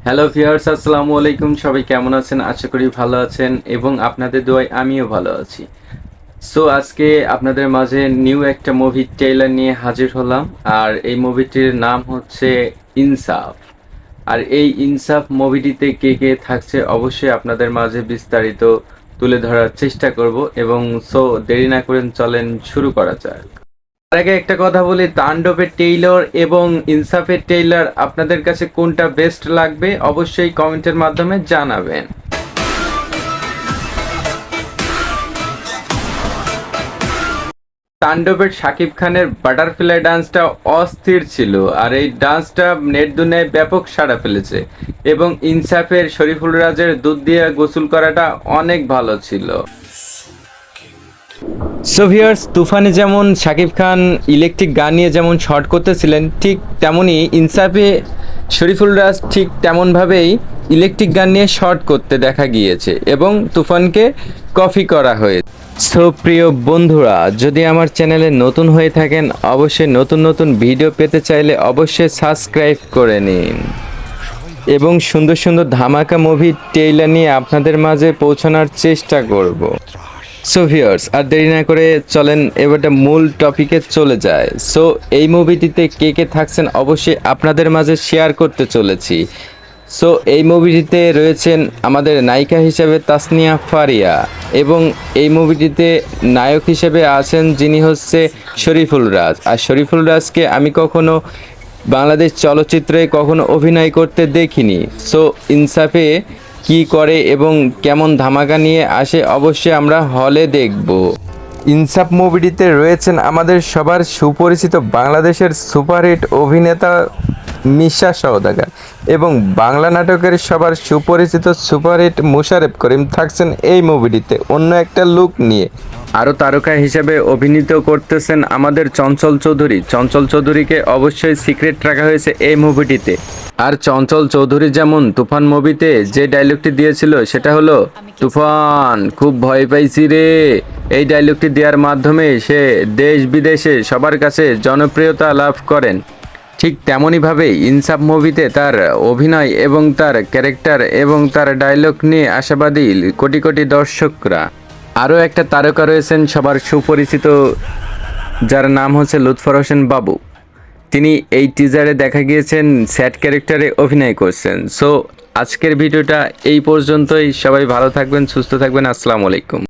Hello viewers, আসসালামু আলাইকুম। সবাই কেমন আছেন? আশা করি ভালো আছেন এবং আপনাদের দোয়ায় আমিও ভালো আছি। সো আজকে আপনাদের মাঝে নিউ একটা মুভির ট্রেইলার নিয়ে হাজির হলাম। আর এই মুভিটির নাম হচ্ছে ইনসাফ। আর এই ইনসাফ মুভিটিতে কে কে থাকছে অবশ্যই আপনাদের মাঝে বিস্তারিত তুলে ধরার চেষ্টা করব এবং সো দেরি না করে চলেন শুরু করা যাক। তার আগে একটা কথা বলি, তাণ্ডবের টেইলর এবং ইনসাফের টেইলর আপনাদের কাছে কোনটা বেস্ট লাগবে অবশ্যই কমেন্টের মাধ্যমে জানাবেন। তাণ্ডবের শাকিব খানের বাটারফ্লাই ডান্সটা অস্থির ছিল, আর এই ডান্সটা নেট দুনিয়ায় ব্যাপক সাড়া ফেলেছে। এবং ইনসাফের শরীফুল রাজের দুধ দিয়ে গোসল করাটা অনেক ভালো ছিল। সো ভিউয়ার্স, তুফানে যেমন শাকিব খান ইলেকট্রিক গান নিয়ে যেমন শর্ট করতেছিলেন, ঠিক তেমনই ইনসাফে শরীফুল রাজ ঠিক তেমনভাবেই ইলেকট্রিক গান নিয়ে শর্ট করতে দেখা গিয়েছে এবং তুফানকে কপি করা হয়েছে। সো প্রিয় বন্ধুরা, যদি আমার চ্যানেলে নতুন হয়ে থাকেন অবশ্যই নতুন নতুন ভিডিও পেতে চাইলে অবশ্যই সাবস্ক্রাইব করে নিন এবং সুন্দর সুন্দর ধামাকা মুভি ট্রেইলার নিয়ে আপনাদের মাঝে পৌঁছানোর চেষ্টা করব। সো ভিউয়ার্স, আর দেরি না করে চলেন এবারটা মূল টপিকে চলে যায়। সো এই মুভিটিতে কে কে থাকছেন অবশ্যই আপনাদের মাঝে শেয়ার করতে চলেছি। সো এই মুভিটিতে রয়েছেন আমাদের নায়িকা হিসেবে তাসনিয়া ফারিয়া এবং এই মুভিটিতে নায়ক হিসেবে আছেন যিনি হচ্ছে শরীফুল রাজ। আর শরীফুল রাজকে আমি কখনো বাংলাদেশ চলচ্চিত্রে কখনো অভিনয় করতে দেখিনি। সো ইনসাফে কি করে এবং কেমন ধামাকা নিয়ে আসে অবশ্যই আমরা হলে দেখব। ইনসাফ মুভিটিতে রয়েছেন আমাদের সবার সুপরিচিত বাংলাদেশের সুপারহিট অভিনেতা মিশা সওদাগর এবং বাংলা নাটকের সবার সুপরিচিত সুপারহিট মোশারেফ করিম থাকছেন এই মুভিটিতে অন্য একটা লুক নিয়ে। আরও তারকা হিসেবে অভিনীত করতেছেন আমাদের চঞ্চল চৌধুরী। চঞ্চল চৌধুরীকে অবশ্যই সিক্রেট রাখা হয়েছে এই মুভিটিতে। আর চঞ্চল চৌধুরী যেমন তুফান মুভিতে যে ডায়লগটি দিয়েছিল সেটা হলো, তুফান খুব ভয় পাইছি রে। এই ডায়লগটি দেওয়ার মাধ্যমে সে দেশ বিদেশে সবার কাছে জনপ্রিয়তা লাভ করেন। ঠিক তেমনইভাবে ইনসাফ মুভিতে তার অভিনয় এবং তার ক্যারেক্টার এবং তার ডায়লগ নিয়ে আশাবাদী কোটি কোটি দর্শকরা। আরও একটা তারকা রয়েছেন সবার সুপরিচিত, যার নাম হচ্ছে লুৎফর হোসেন বাবু। তিনি এই টিজারে দেখা গিয়েছেন স্যাড ক্যারেক্টারে অভিনয় করছেন। সো আজকের ভিডিওটা এই পর্যন্তই। সবাই ভালো থাকবেন, সুস্থ থাকবেন। আসসালামু আলাইকুম।